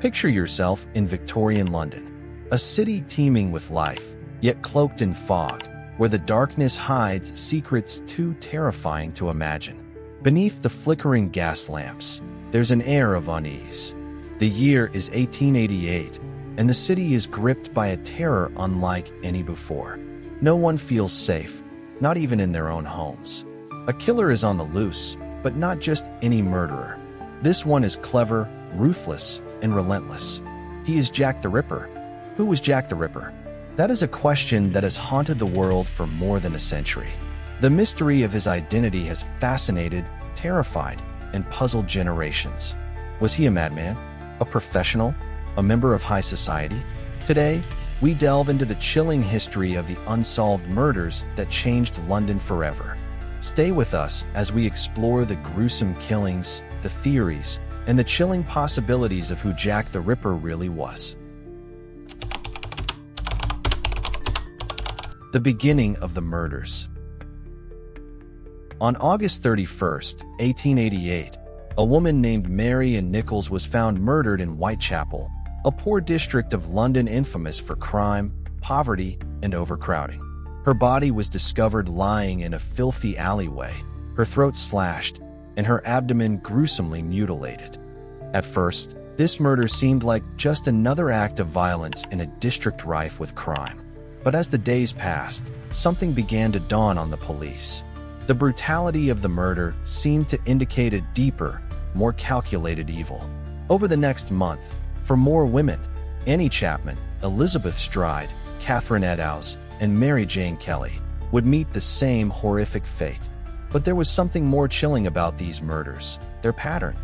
Picture yourself in Victorian London, a city teeming with life, yet cloaked in fog, where the darkness hides secrets too terrifying to imagine. Beneath the flickering gas lamps, there's an air of unease. The year is 1888, and the city is gripped by a terror unlike any before. No one feels safe, not even in their own homes. A killer is on the loose, but not just any murderer. This one is clever, ruthless, and relentless. He is Jack the Ripper. Who was Jack the Ripper? That is a question that has haunted the world for more than a century. The mystery of his identity has fascinated, terrified, and puzzled generations. Was he a madman? A professional? A member of high society? Today, we delve into the chilling history of the unsolved murders that changed London forever. Stay with us as we explore the gruesome killings, the theories, and the chilling possibilities of who Jack the Ripper really was. The beginning of the murders. On August 31st, 1888, a woman named Mary Ann Nichols was found murdered in Whitechapel, a poor district of London infamous for crime, poverty, and overcrowding. Her body was discovered lying in a filthy alleyway, her throat slashed, and her abdomen gruesomely mutilated. At first, this murder seemed like just another act of violence in a district rife with crime. But as the days passed, something began to dawn on the police. The brutality of the murder seemed to indicate a deeper, more calculated evil. Over the next month, for more women, Annie Chapman, Elizabeth Stride, Catherine Eddowes, and Mary Jane Kelly, would meet the same horrific fate. But there was something more chilling about these murders, their pattern.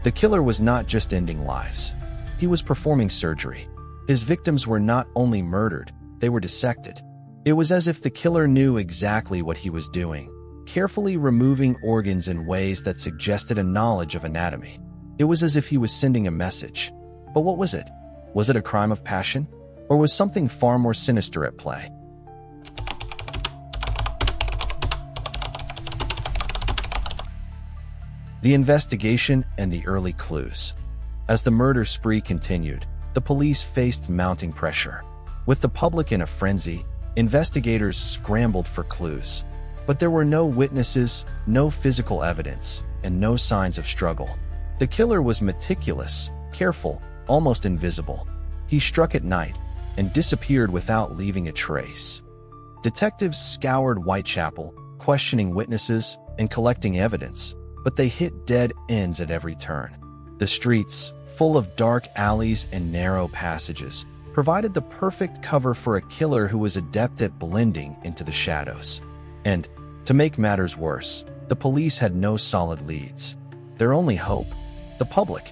The killer was not just ending lives. He was performing surgery. His victims were not only murdered, they were dissected. It was as if the killer knew exactly what he was doing, carefully removing organs in ways that suggested a knowledge of anatomy. It was as if he was sending a message. But what was it? Was it a crime of passion? Or was something far more sinister at play? The investigation and the early clues. As the murder spree continued, the police faced mounting pressure. With the public in a frenzy, investigators scrambled for clues. But there were no witnesses, no physical evidence, and no signs of struggle. The killer was meticulous, careful, almost invisible. He struck at night and disappeared without leaving a trace. Detectives scoured Whitechapel, questioning witnesses and collecting evidence, but they hit dead ends at every turn. The streets, full of dark alleys and narrow passages, provided the perfect cover for a killer who was adept at blending into the shadows. And, to make matters worse, the police had no solid leads. Their only hope? The public.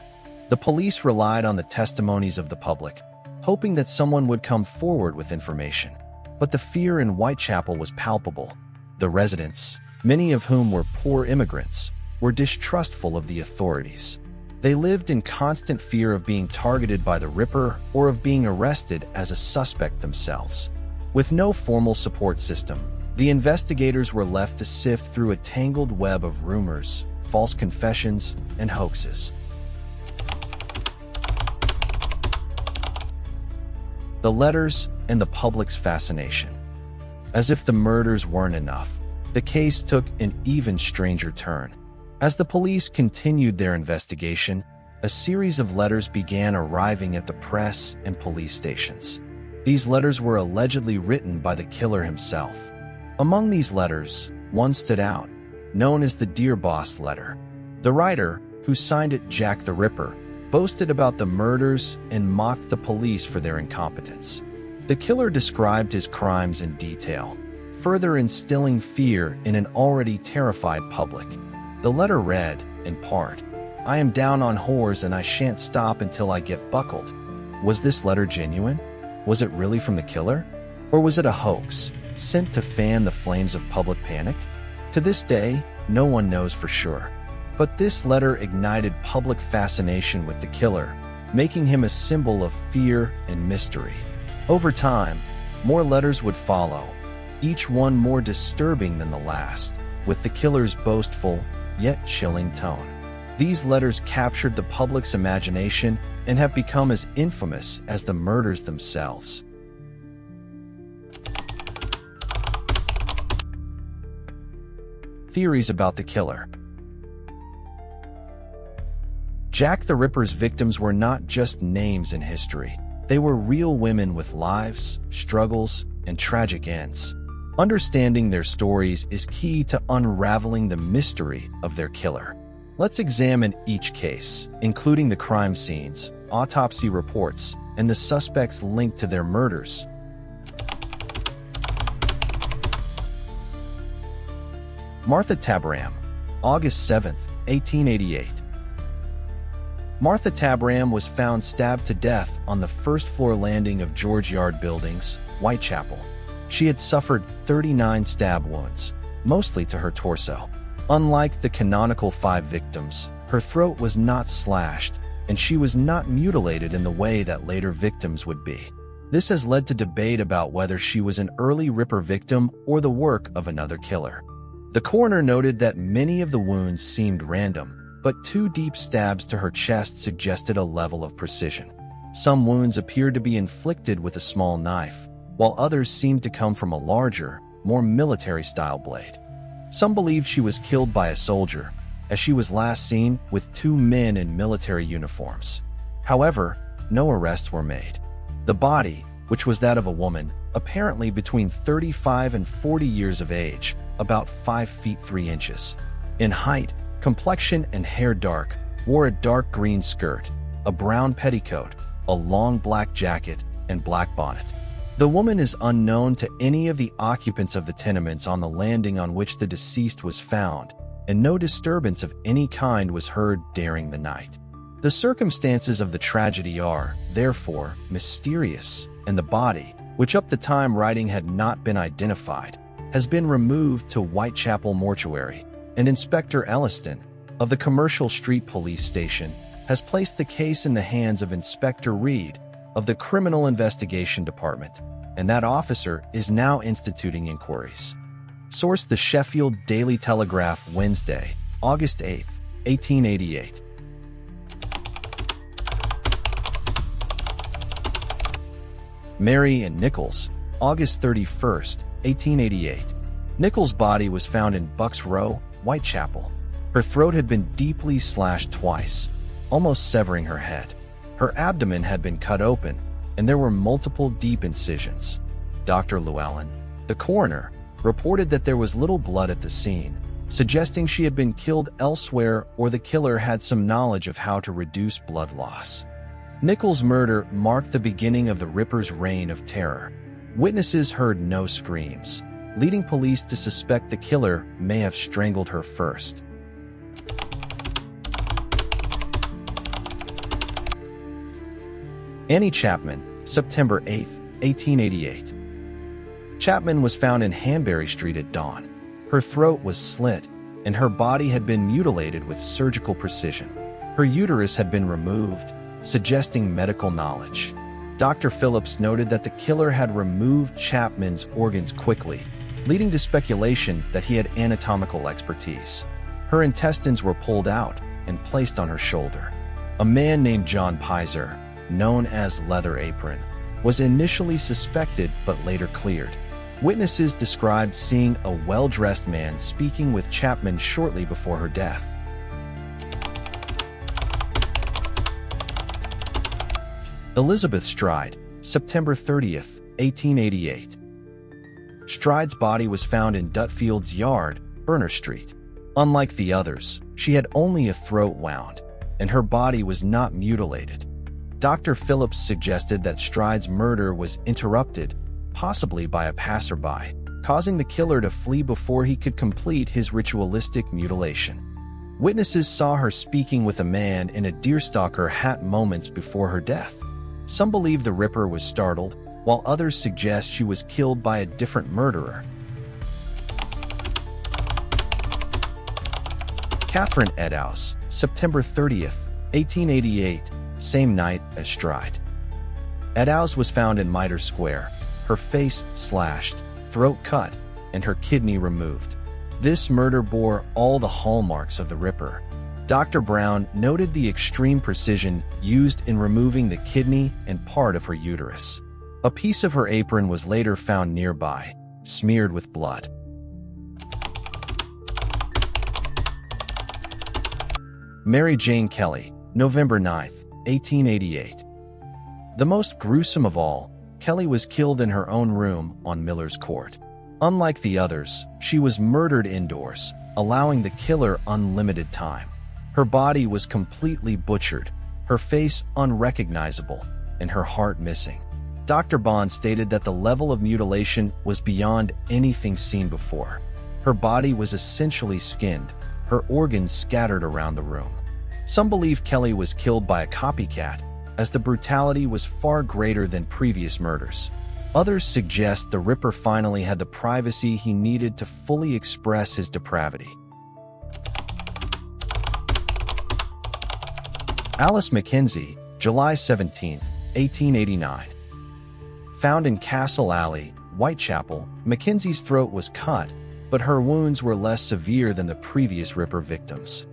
The police relied on the testimonies of the public, hoping that someone would come forward with information. But the fear in Whitechapel was palpable. The residents, many of whom were poor immigrants, were distrustful of the authorities. They lived in constant fear of being targeted by the Ripper or of being arrested as a suspect themselves. With no formal support system, the investigators were left to sift through a tangled web of rumors, false confessions, and hoaxes. The letters and the public's fascination. As if the murders weren't enough, the case took an even stranger turn. As the police continued their investigation, a series of letters began arriving at the press and police stations. These letters were allegedly written by the killer himself. Among these letters, one stood out, known as the Dear Boss letter. The writer, who signed it Jack the Ripper, boasted about the murders and mocked the police for their incompetence. The killer described his crimes in detail, further instilling fear in an already terrified public. The letter read, in part, "I am down on whores and I shan't stop until I get buckled." Was this letter genuine? Was it really from the killer? Or was it a hoax, sent to fan the flames of public panic? To this day, no one knows for sure. But this letter ignited public fascination with the killer, making him a symbol of fear and mystery. Over time, more letters would follow, each one more disturbing than the last, with the killer's boastful, yet chilling tone. These letters captured the public's imagination and have become as infamous as the murders themselves. Theories about the killer. Jack the Ripper's victims were not just names in history. They were real women with lives, struggles, and tragic ends. Understanding their stories is key to unraveling the mystery of their killer. Let's examine each case, including the crime scenes, autopsy reports, and the suspects linked to their murders. Martha Tabram, August 7, 1888. Martha Tabram was found stabbed to death on the first-floor landing of George Yard Buildings, Whitechapel. She had suffered 39 stab wounds, mostly to her torso. Unlike the canonical 5 victims, her throat was not slashed, and she was not mutilated in the way that later victims would be. This has led to debate about whether she was an early Ripper victim or the work of another killer. The coroner noted that many of the wounds seemed random, but 2 deep stabs to her chest suggested a level of precision. Some wounds appeared to be inflicted with a small knife, while others seemed to come from a larger, more military-style blade. Some believed she was killed by a soldier, as she was last seen with 2 men in military uniforms. However, no arrests were made. The body, which was that of a woman, apparently between 35 and 40 years of age, about 5 feet 3 inches. In height, complexion and hair dark, wore a dark green skirt, a brown petticoat, a long black jacket, and black bonnet. The woman is unknown to any of the occupants of the tenements on the landing on which the deceased was found, and no disturbance of any kind was heard during the night. The circumstances of the tragedy are, therefore, mysterious, and the body, which up to time writing had not been identified, has been removed to Whitechapel Mortuary, and Inspector Elliston, of the Commercial Street Police Station, has placed the case in the hands of Inspector Reed, of the Criminal Investigation Department, and that officer is now instituting inquiries. Source: the Sheffield Daily Telegraph, Wednesday, August 8, 1888. Mary and Nichols, August 31, 1888. Nichols' body was found in Bucks Row, Whitechapel. Her throat had been deeply slashed twice, almost severing her head. Her abdomen had been cut open, and there were multiple deep incisions. Dr. Llewellyn, the coroner, reported that there was little blood at the scene, suggesting she had been killed elsewhere or the killer had some knowledge of how to reduce blood loss. Nichols' murder marked the beginning of the Ripper's reign of terror. Witnesses heard no screams, leading police to suspect the killer may have strangled her first. Annie Chapman, September 8, 1888. Chapman was found in Hanbury Street at dawn. Her throat was slit, and her body had been mutilated with surgical precision. Her uterus had been removed, suggesting medical knowledge. Dr. Phillips noted that the killer had removed Chapman's organs quickly, leading to speculation that he had anatomical expertise. Her intestines were pulled out and placed on her shoulder. A man named John Pizer, known as Leather Apron, was initially suspected but later cleared. Witnesses described seeing a well-dressed man speaking with Chapman shortly before her death. Elizabeth Stride, September 30th, 1888. Stride's body was found in Dutfield's Yard, Burner Street. Unlike the others, she had only a throat wound, and her body was not mutilated. Dr. Phillips suggested that Stride's murder was interrupted, possibly by a passerby, causing the killer to flee before he could complete his ritualistic mutilation. Witnesses saw her speaking with a man in a deerstalker hat moments before her death. Some believe the Ripper was startled, while others suggest she was killed by a different murderer. Catherine Eddowes, September 30th, 1888, same night as Stride. Eddowes was found in Mitre Square, her face slashed, throat cut, and her kidney removed. This murder bore all the hallmarks of the Ripper. Dr. Brown noted the extreme precision used in removing the kidney and part of her uterus. A piece of her apron was later found nearby, smeared with blood. Mary Jane Kelly, November 9, 1888. The most gruesome of all, Kelly was killed in her own room on Miller's Court. Unlike the others, she was murdered indoors, allowing the killer unlimited time. Her body was completely butchered, her face unrecognizable, and her heart missing. Dr. Bond stated that the level of mutilation was beyond anything seen before. Her body was essentially skinned, her organs scattered around the room. Some believe Kelly was killed by a copycat, as the brutality was far greater than previous murders. Others suggest the Ripper finally had the privacy he needed to fully express his depravity. Alice Mackenzie, July 17, 1889. Found in Castle Alley, Whitechapel, Mackenzie's throat was cut, but her wounds were less severe than the previous Ripper victims.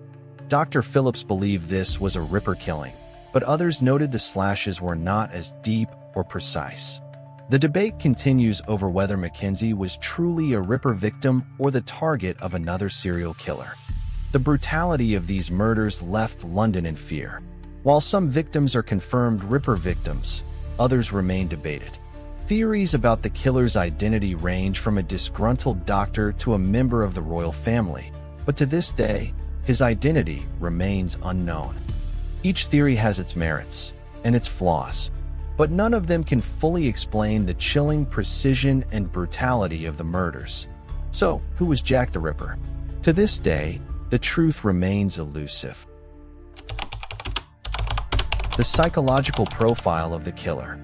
Dr. Phillips believed this was a Ripper killing, but others noted the slashes were not as deep or precise. The debate continues over whether Mackenzie was truly a Ripper victim or the target of another serial killer. The brutality of these murders left London in fear. While some victims are confirmed Ripper victims, others remain debated. Theories about the killer's identity range from a disgruntled doctor to a member of the royal family, but to this day, his identity remains unknown. Each theory has its merits and its flaws, but none of them can fully explain the chilling precision and brutality of the murders. So, who was Jack the Ripper? To this day, the truth remains elusive. The psychological profile of the killer.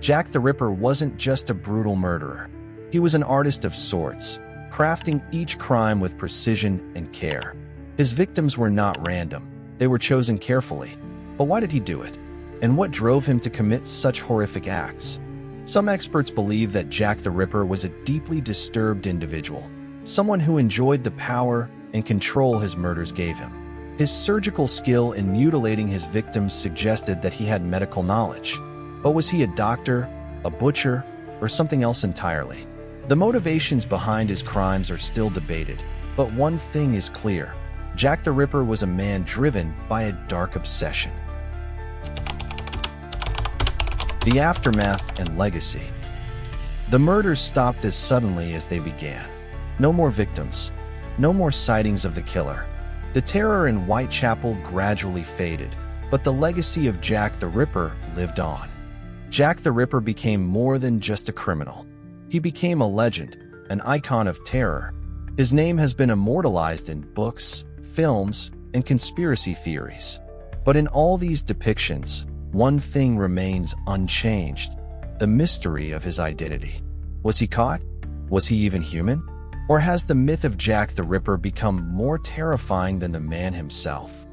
Jack the Ripper wasn't just a brutal murderer. He was an artist of sorts, crafting each crime with precision and care. His victims were not random. They were chosen carefully. But why did he do it? And what drove him to commit such horrific acts? Some experts believe that Jack the Ripper was a deeply disturbed individual, someone who enjoyed the power and control his murders gave him. His surgical skill in mutilating his victims suggested that he had medical knowledge. But was he a doctor, a butcher, or something else entirely? The motivations behind his crimes are still debated, but one thing is clear. Jack the Ripper was a man driven by a dark obsession. The aftermath and legacy. The murders stopped as suddenly as they began. No more victims. No more sightings of the killer. The terror in Whitechapel gradually faded, but the legacy of Jack the Ripper lived on. Jack the Ripper became more than just a criminal. He became a legend, an icon of terror. His name has been immortalized in books, films, and conspiracy theories. But in all these depictions, one thing remains unchanged: the mystery of his identity. Was he caught? Was he even human? Or has the myth of Jack the Ripper become more terrifying than the man himself?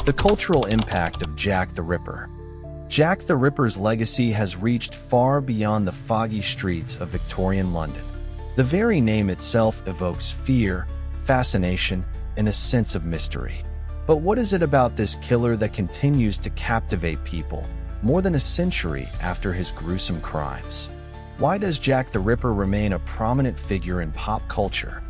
The cultural impact of Jack the Ripper. Jack the Ripper's legacy has reached far beyond the foggy streets of Victorian London. The very name itself evokes fear, fascination, and a sense of mystery. But what is it about this killer that continues to captivate people more than a century after his gruesome crimes? Why does Jack the Ripper remain a prominent figure in pop culture?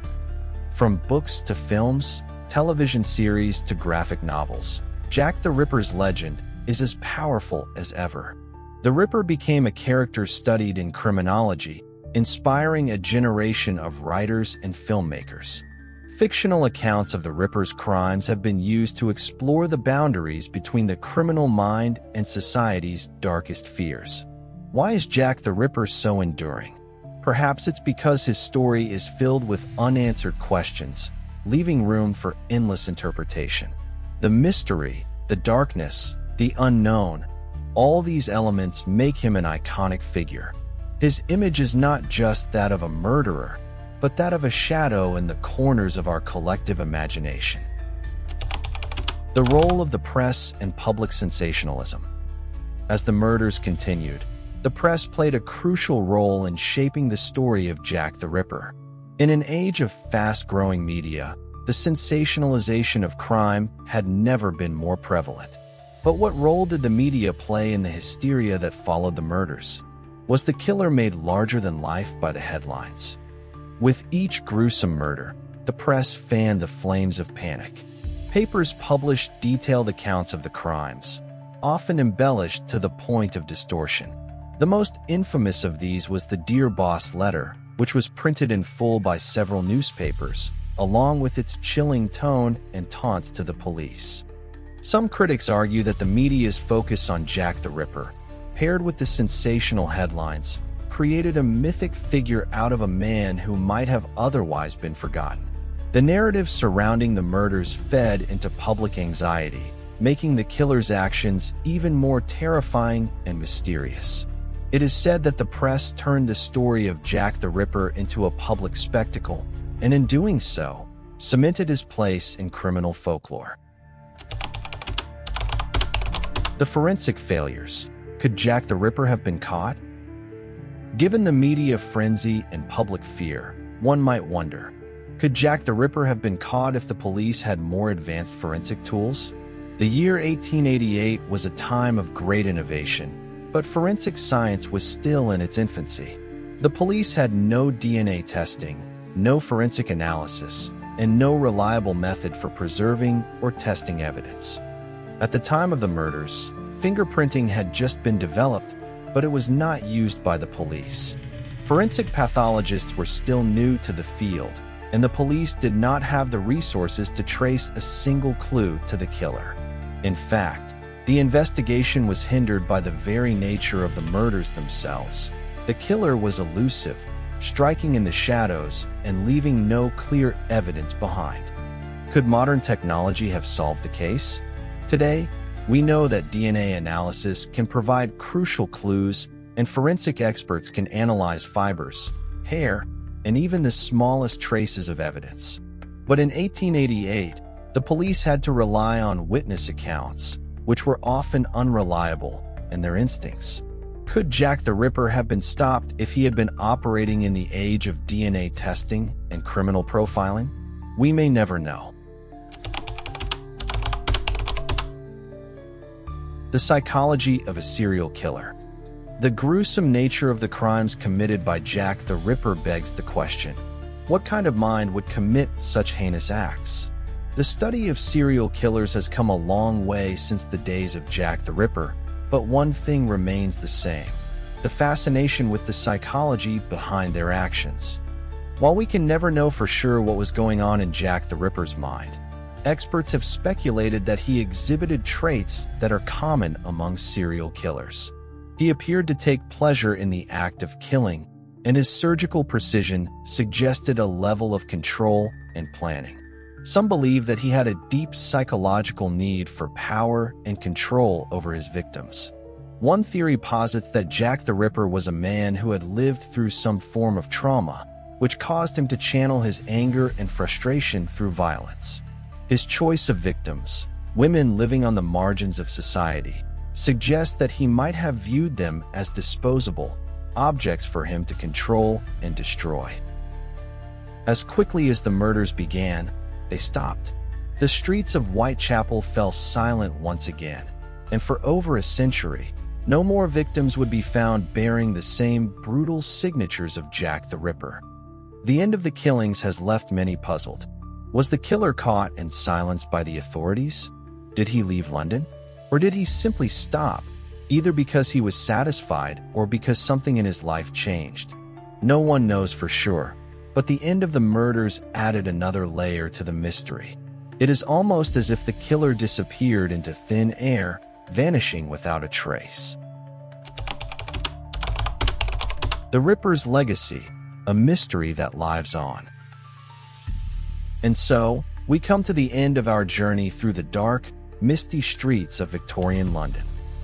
From books to films, television series to graphic novels, Jack the Ripper's legend is as powerful as ever. The Ripper became a character studied in criminology, inspiring a generation of writers and filmmakers. Fictional accounts of the Ripper's crimes have been used to explore the boundaries between the criminal mind and society's darkest fears. Why is Jack the Ripper so enduring? Perhaps it's because his story is filled with unanswered questions, leaving room for endless interpretation. The mystery, the darkness, the unknown, all these elements make him an iconic figure. His image is not just that of a murderer, but that of a shadow in the corners of our collective imagination. The role of the press and public sensationalism. As the murders continued, the press played a crucial role in shaping the story of Jack the Ripper. In an age of fast-growing media, the sensationalization of crime had never been more prevalent. But what role did the media play in the hysteria that followed the murders? Was the killer made larger than life by the headlines? With each gruesome murder, the press fanned the flames of panic. Papers published detailed accounts of the crimes, often embellished to the point of distortion. The most infamous of these was the Dear Boss letter, which was printed in full by several newspapers, along with its chilling tone and taunts to the police. Some critics argue that the media's focus on Jack the Ripper, paired with the sensational headlines, created a mythic figure out of a man who might have otherwise been forgotten. The narrative surrounding the murders fed into public anxiety, making the killer's actions even more terrifying and mysterious. It is said that the press turned the story of Jack the Ripper into a public spectacle, and in doing so, cemented his place in criminal folklore. The forensic failures. Could Jack the Ripper have been caught? Given the media frenzy and public fear, one might wonder, could Jack the Ripper have been caught if the police had more advanced forensic tools? The year 1888 was a time of great innovation, but forensic science was still in its infancy. The police had no DNA testing, no forensic analysis, and no reliable method for preserving or testing evidence. At the time of the murders, fingerprinting had just been developed, but it was not used by the police. Forensic pathologists were still new to the field, and the police did not have the resources to trace a single clue to the killer. In fact, the investigation was hindered by the very nature of the murders themselves. The killer was elusive, striking in the shadows and leaving no clear evidence behind. Could modern technology have solved the case? Today, we know that DNA analysis can provide crucial clues, and forensic experts can analyze fibers, hair, and even the smallest traces of evidence. But in 1888, the police had to rely on witness accounts, which were often unreliable, and their instincts. Could Jack the Ripper have been stopped if he had been operating in the age of DNA testing and criminal profiling? We may never know. The psychology of a serial killer. The gruesome nature of the crimes committed by Jack the Ripper begs the question, what kind of mind would commit such heinous acts? The study of serial killers has come a long way since the days of Jack the Ripper, but one thing remains the same: the fascination with the psychology behind their actions. While we can never know for sure what was going on in Jack the Ripper's mind, experts have speculated that he exhibited traits that are common among serial killers. He appeared to take pleasure in the act of killing, and his surgical precision suggested a level of control and planning. Some believe that he had a deep psychological need for power and control over his victims. One theory posits that Jack the Ripper was a man who had lived through some form of trauma, which caused him to channel his anger and frustration through violence. His choice of victims, women living on the margins of society, suggests that he might have viewed them as disposable objects for him to control and destroy. As quickly as the murders began, they stopped. The streets of Whitechapel fell silent once again, and for over a century, no more victims would be found bearing the same brutal signatures of Jack the Ripper. The end of the killings has left many puzzled. Was the killer caught and silenced by the authorities? Did he leave London? Or did he simply stop, either because he was satisfied or because something in his life changed? No one knows for sure, but the end of the murders added another layer to the mystery. It is almost as if the killer disappeared into thin air, vanishing without a trace. The Ripper's legacy, a mystery that lives on. And so, we come to the end of our journey through the dark, misty streets of Victorian London.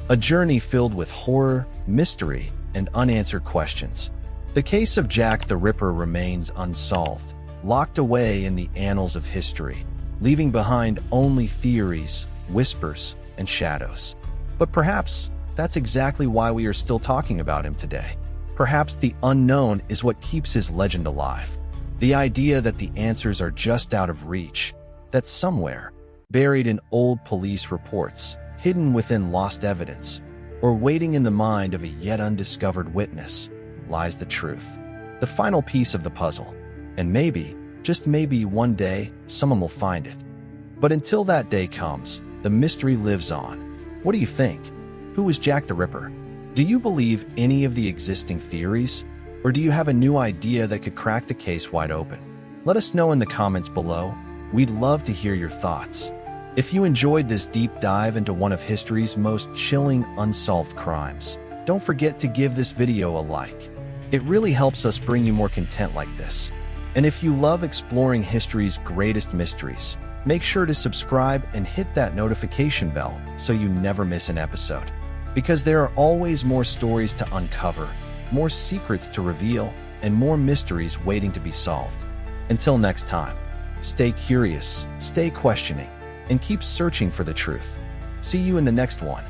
A journey filled with horror, mystery, and unanswered questions. The case of Jack the Ripper remains unsolved, locked away in the annals of history, leaving behind only theories, whispers, and shadows. But perhaps that's exactly why we are still talking about him today. Perhaps the unknown is what keeps his legend alive. The idea that the answers are just out of reach, that somewhere, buried in old police reports, hidden within lost evidence, or waiting in the mind of a yet undiscovered witness, lies the truth. The final piece of the puzzle. And maybe, just maybe one day, someone will find it. But until that day comes, the mystery lives on. What do you think? Who was Jack the Ripper? Do you believe any of the existing theories? Or do you have a new idea that could crack the case wide open? Let us know in the comments below. We'd love to hear your thoughts. If you enjoyed this deep dive into one of history's most chilling unsolved crimes, don't forget to give this video a like. It really helps us bring you more content like this. And if you love exploring history's greatest mysteries, make sure to subscribe and hit that notification bell so you never miss an episode. Because there are always more stories to uncover, more secrets to reveal, and more mysteries waiting to be solved. Until next time, stay curious, stay questioning, and keep searching for the truth. See you in the next one.